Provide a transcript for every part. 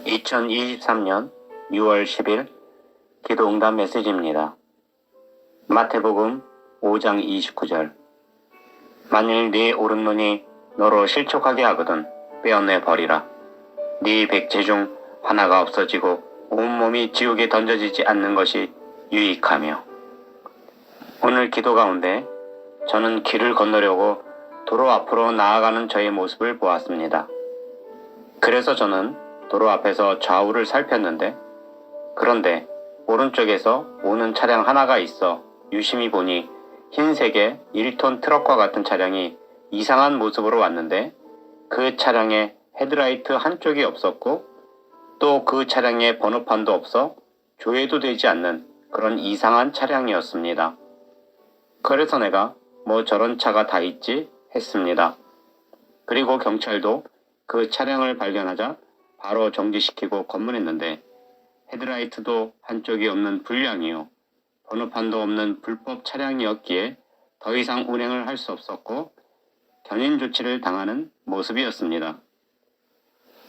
2023년 6월 10일 기도응답 메시지입니다. 마태복음 5장 29절. 만일 네 오른눈이 너로 실족하게 하거든 빼어내 버리라. 네 백체 중 하나가 없어지고 온몸이 지옥에 던져지지 않는 것이 유익하며. 오늘 기도 가운데 저는 길을 건너려고 도로 앞으로 나아가는 저의 모습을 보았습니다. 그래서 저는 도로 앞에서 좌우를 살폈는데, 그런데 오른쪽에서 오는 차량 하나가 있어 유심히 보니 흰색의 1톤 트럭과 같은 차량이 이상한 모습으로 왔는데, 그 차량에 헤드라이트 한쪽이 없었고 또 그 차량에 번호판도 없어 조회도 되지 않는 그런 이상한 차량이었습니다. 그래서 내가 뭐 저런 차가 다 있지 했습니다. 그리고 경찰도 그 차량을 발견하자 바로 정지시키고 검문했는데, 헤드라이트도 한쪽이 없는 불량이요, 번호판도 없는 불법 차량이었기에 더 이상 운행을 할 수 없었고 견인 조치를 당하는 모습이었습니다.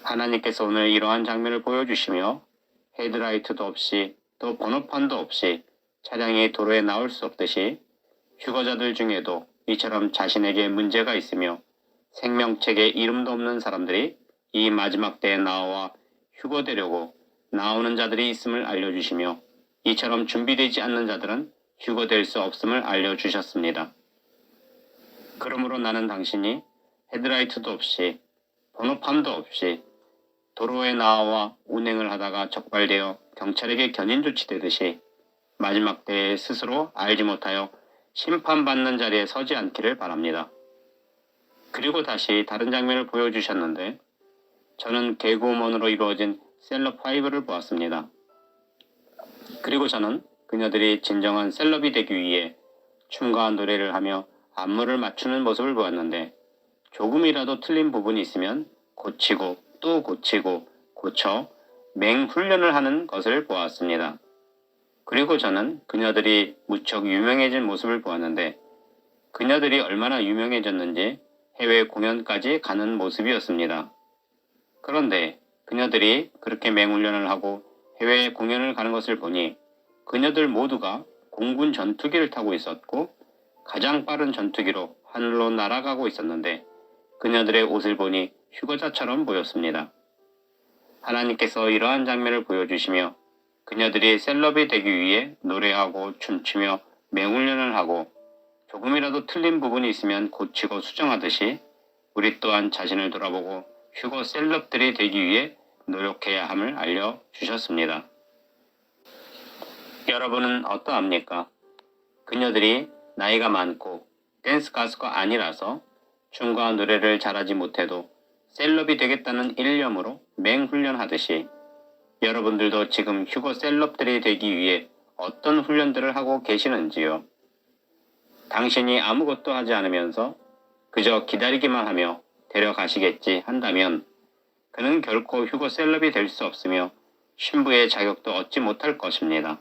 하나님께서 오늘 이러한 장면을 보여주시며 헤드라이트도 없이 또 번호판도 없이 차량이 도로에 나올 수 없듯이 휴거자들 중에도 이처럼 자신에게 문제가 있으며 생명책에 이름도 없는 사람들이 이 마지막 때에 나와 휴거되려고 나오는 자들이 있음을 알려주시며, 이처럼 준비되지 않는 자들은 휴거될 수 없음을 알려주셨습니다. 그러므로 나는 당신이 헤드라이트도 없이 번호판도 없이 도로에 나와 운행을 하다가 적발되어 경찰에게 견인 조치되듯이 마지막 때에 스스로 알지 못하여 심판받는 자리에 서지 않기를 바랍니다. 그리고 다시 다른 장면을 보여주셨는데, 저는 개그우먼으로 이루어진 셀럽5를 보았습니다. 그리고 저는 그녀들이 진정한 셀럽이 되기 위해 춤과 노래를 하며 안무를 맞추는 모습을 보았는데, 조금이라도 틀린 부분이 있으면 고치고 또 고치고 고쳐 맹훈련을 하는 것을 보았습니다. 그리고 저는 그녀들이 무척 유명해진 모습을 보았는데, 그녀들이 얼마나 유명해졌는지 해외 공연까지 가는 모습이었습니다. 그런데 그녀들이 그렇게 맹훈련을 하고 해외 공연을 가는 것을 보니 그녀들 모두가 공군 전투기를 타고 있었고 가장 빠른 전투기로 하늘로 날아가고 있었는데, 그녀들의 옷을 보니 휴거자처럼 보였습니다. 하나님께서 이러한 장면을 보여주시며 그녀들이 셀럽이 되기 위해 노래하고 춤추며 맹훈련을 하고 조금이라도 틀린 부분이 있으면 고치고 수정하듯이 우리 또한 자신을 돌아보고 휴거 셀럽들이 되기 위해 노력해야 함을 알려주셨습니다. 여러분은 어떠합니까? 그녀들이 나이가 많고 댄스 가수가 아니라서 춤과 노래를 잘하지 못해도 셀럽이 되겠다는 일념으로 맹훈련하듯이 여러분들도 지금 휴거 셀럽들이 되기 위해 어떤 훈련들을 하고 계시는지요? 당신이 아무것도 하지 않으면서 그저 기다리기만 하며 데려가시겠지 한다면 그는 결코 휴거 셀럽이 될 수 없으며 신부의 자격도 얻지 못할 것입니다.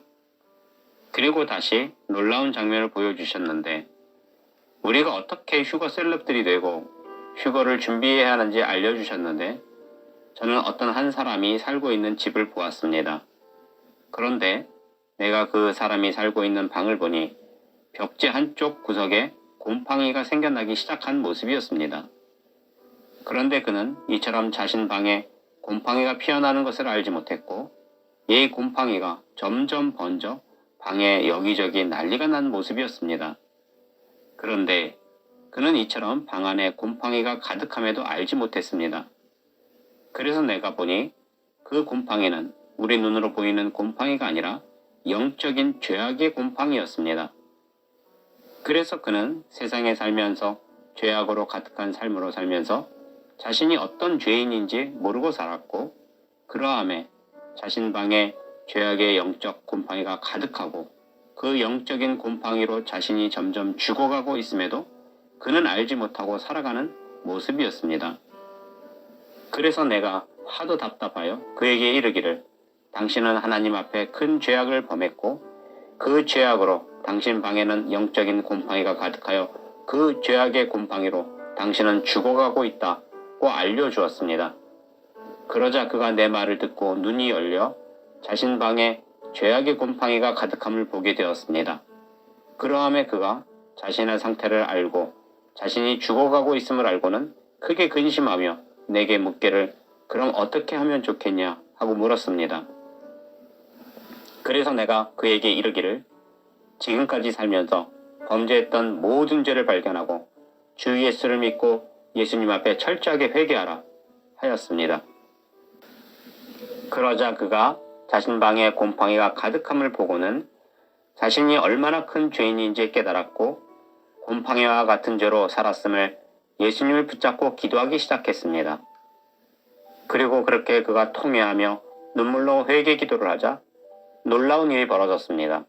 그리고 다시 놀라운 장면을 보여주셨는데, 우리가 어떻게 휴거 셀럽들이 되고 휴거를 준비해야 하는지 알려주셨는데, 저는 어떤 한 사람이 살고 있는 집을 보았습니다. 그런데 내가 그 사람이 살고 있는 방을 보니 벽지 한쪽 구석에 곰팡이가 생겨나기 시작한 모습이었습니다. 그런데 그는 이처럼 자신 방에 곰팡이가 피어나는 것을 알지 못했고, 이 곰팡이가 점점 번져 방에 여기저기 난리가 난 모습이었습니다. 그런데 그는 이처럼 방 안에 곰팡이가 가득함에도 알지 못했습니다. 그래서 내가 보니 그 곰팡이는 우리 눈으로 보이는 곰팡이가 아니라 영적인 죄악의 곰팡이였습니다. 그래서 그는 세상에 살면서 죄악으로 가득한 삶으로 살면서 자신이 어떤 죄인인지 모르고 살았고, 그러함에 자신 방에 죄악의 영적 곰팡이가 가득하고 그 영적인 곰팡이로 자신이 점점 죽어가고 있음에도 그는 알지 못하고 살아가는 모습이었습니다. 그래서 내가 하도 답답하여 그에게 이르기를, 당신은 하나님 앞에 큰 죄악을 범했고 그 죄악으로 당신 방에는 영적인 곰팡이가 가득하여 그 죄악의 곰팡이로 당신은 죽어가고 있다고 알려주었습니다. 그러자 그가 내 말을 듣고 눈이 열려 자신 방에 죄악의 곰팡이가 가득함을 보게 되었습니다. 그러함에 그가 자신의 상태를 알고 자신이 죽어가고 있음을 알고는 크게 근심하며 내게 묻기를 그럼 어떻게 하면 좋겠냐 하고 물었습니다. 그래서 내가 그에게 이르기를 지금까지 살면서 범죄했던 모든 죄를 발견하고 주 예수를 믿고 예수님 앞에 철저하게 회개하라 하였습니다. 그러자 그가 자신 방에 곰팡이가 가득함을 보고는 자신이 얼마나 큰 죄인인지 깨달았고 곰팡이와 같은 죄로 살았음을 예수님을 붙잡고 기도하기 시작했습니다. 그리고 그렇게 그가 통회하며 눈물로 회개 기도를 하자 놀라운 일이 벌어졌습니다.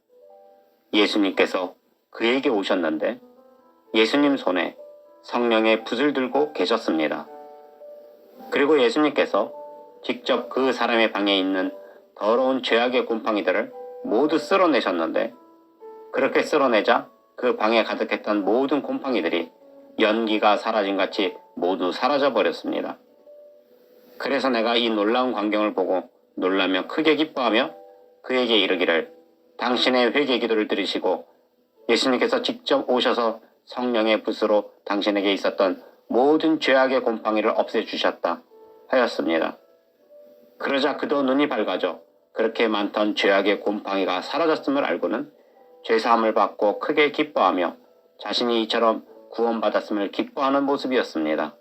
예수님께서 그에게 오셨는데 예수님 손에 성령의 붓을 들고 계셨습니다. 그리고 예수님께서 직접 그 사람의 방에 있는 더러운 죄악의 곰팡이들을 모두 쓸어내셨는데 그렇게 쓸어내자 그 방에 가득했던 모든 곰팡이들이 연기가 사라진같이 모두 사라져버렸습니다. 그래서 내가 이 놀라운 광경을 보고 놀라며 크게 기뻐하며 그에게 이르기를 당신의 회개 기도를 들으시고 예수님께서 직접 오셔서 성령의 붓으로 당신에게 있었던 모든 죄악의 곰팡이를 없애주셨다 하였습니다. 그러자 그도 눈이 밝아져 그렇게 많던 죄악의 곰팡이가 사라졌음을 알고는 죄사함을 받고 크게 기뻐하며 자신이 이처럼 구원받았음을 기뻐하는 모습이었습니다.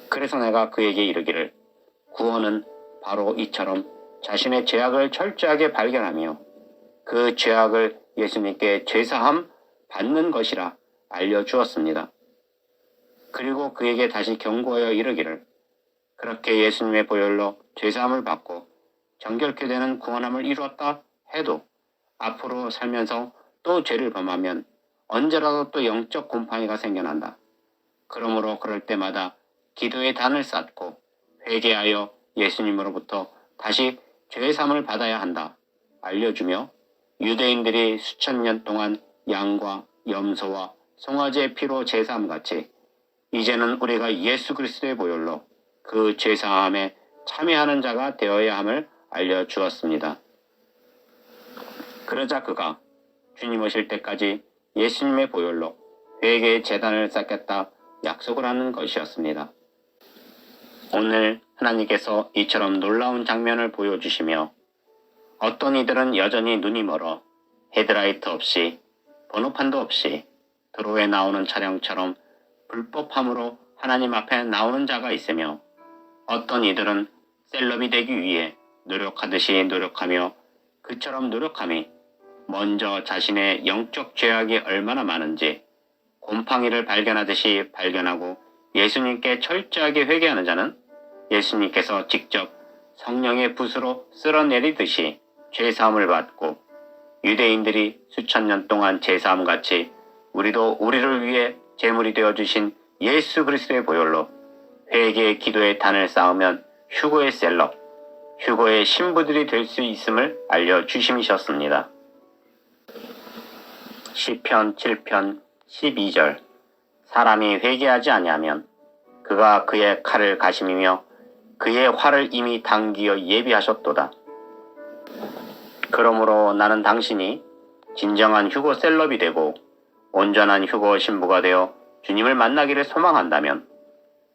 그래서 내가 그에게 이르기를 구원은 바로 이처럼 자신의 죄악을 철저하게 발견하며 그 죄악을 예수님께 죄사함 받는 것이라 알려주었습니다. 그리고 그에게 다시 경고하여 이르기를 그렇게 예수님의 보혈로 죄사함을 받고 정결케 되는 구원함을 이루었다 해도 앞으로 살면서 또 죄를 범하면 언제라도 또 영적 곰팡이가 생겨난다. 그러므로 그럴 때마다 기도의 단을 쌓고 회개하여 예수님으로부터 다시 죄사함을 받아야 한다 알려주며 유대인들이 수천 년 동안 양과 염소와 송아지의 피로 제사함같이 이제는 우리가 예수 그리스도의 보혈로 그 죄사함에 참여하는 자가 되어야 함을 알려주었습니다. 그러자 그가 주님 오실 때까지 예수님의 보혈로 회개의 제단을 쌓겠다 약속을 하는 것이었습니다. 오늘 하나님께서 이처럼 놀라운 장면을 보여주시며 어떤 이들은 여전히 눈이 멀어 헤드라이트 없이 번호판도 없이 도로에 나오는 차량처럼 불법함으로 하나님 앞에 나오는 자가 있으며 어떤 이들은 셀럽이 되기 위해 노력하듯이 노력하며 그처럼 노력함이 먼저 자신의 영적 죄악이 얼마나 많은지 곰팡이를 발견하듯이 발견하고 예수님께 철저하게 회개하는 자는 예수님께서 직접 성령의 붓으로 쓸어내리듯이 죄사함을 받고 유대인들이 수천 년 동안 제사함같이 우리도 우리를 위해 제물이 되어주신 예수 그리스도의 보혈로 회개의 기도의 단을 쌓으면 휴거의 셀럽, 휴거의 신부들이 될 수 있음을 알려주심이셨습니다. 시편 7편 12절 사람이 회개하지 아니하면 그가 그의 칼을 가심이며 그의 활을 이미 당기어 예비하셨도다. 그러므로 나는 당신이 진정한 휴거 셀럽이 되고 온전한 휴거 신부가 되어 주님을 만나기를 소망한다면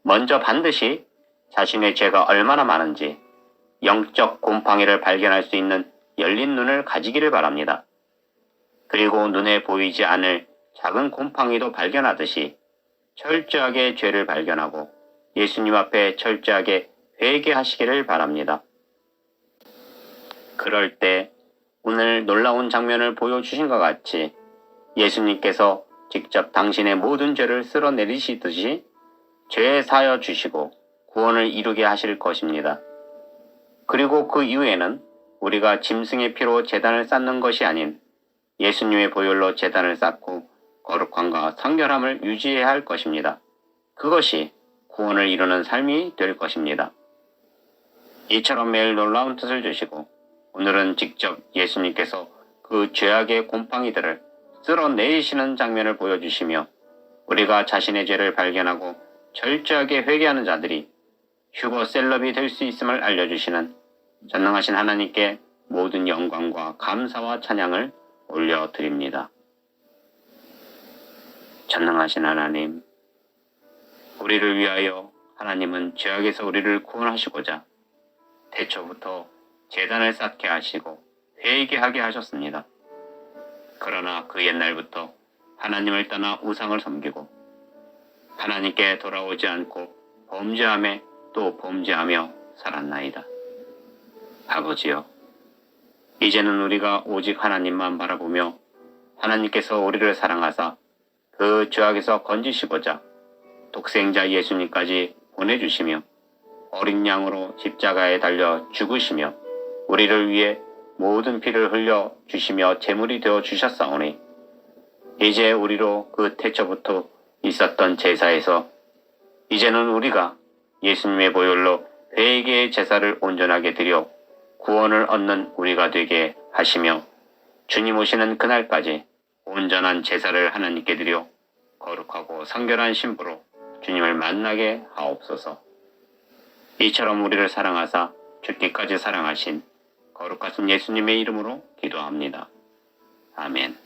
먼저 반드시 자신의 죄가 얼마나 많은지 영적 곰팡이를 발견할 수 있는 열린 눈을 가지기를 바랍니다. 그리고 눈에 보이지 않을 작은 곰팡이도 발견하듯이 철저하게 죄를 발견하고 예수님 앞에 철저하게 회개하시기를 바랍니다. 그럴 때 오늘 놀라운 장면을 보여주신 것 같이 예수님께서 직접 당신의 모든 죄를 쓸어내리시듯이 죄에 사여 주시고 구원을 이루게 하실 것입니다. 그리고 그 이후에는 우리가 짐승의 피로 제단을 쌓는 것이 아닌 예수님의 보혈로 제단을 쌓고 거룩함과 성결함을 유지해야 할 것입니다. 그것이 구원을 이루는 삶이 될 것입니다. 이처럼 매일 놀라운 뜻을 주시고 오늘은 직접 예수님께서 그 죄악의 곰팡이들을 쓸어내리시는 장면을 보여주시며 우리가 자신의 죄를 발견하고 철저하게 회개하는 자들이 휴거 셀럽이 될 수 있음을 알려주시는 전능하신 하나님께 모든 영광과 감사와 찬양을 올려드립니다. 전능하신 하나님, 우리를 위하여 하나님은 죄악에서 우리를 구원하시고자 태초부터 제단을 쌓게 하시고 회개 하게 하셨습니다. 그러나 그 옛날부터 하나님을 떠나 우상을 섬기고 하나님께 돌아오지 않고 범죄하며 또 범죄하며 살았나이다. 아버지여, 이제는 우리가 오직 하나님만 바라보며 하나님께서 우리를 사랑하사 그 죄악에서 건지시고자 독생자 예수님까지 보내주시며 어린 양으로 십자가에 달려 죽으시며 우리를 위해 모든 피를 흘려 주시며 제물이 되어 주셨사오니 이제 우리로 그 태초부터 있었던 제사에서 이제는 우리가 예수님의 보혈로 회개의 제사를 온전하게 드려 구원을 얻는 우리가 되게 하시며 주님 오시는 그날까지 온전한 제사를 하나님께 드려 거룩하고 성결한 신부로 주님을 만나게 하옵소서. 이처럼 우리를 사랑하사 죽기까지 사랑하신 거룩하신 예수님의 이름으로 기도합니다. 아멘.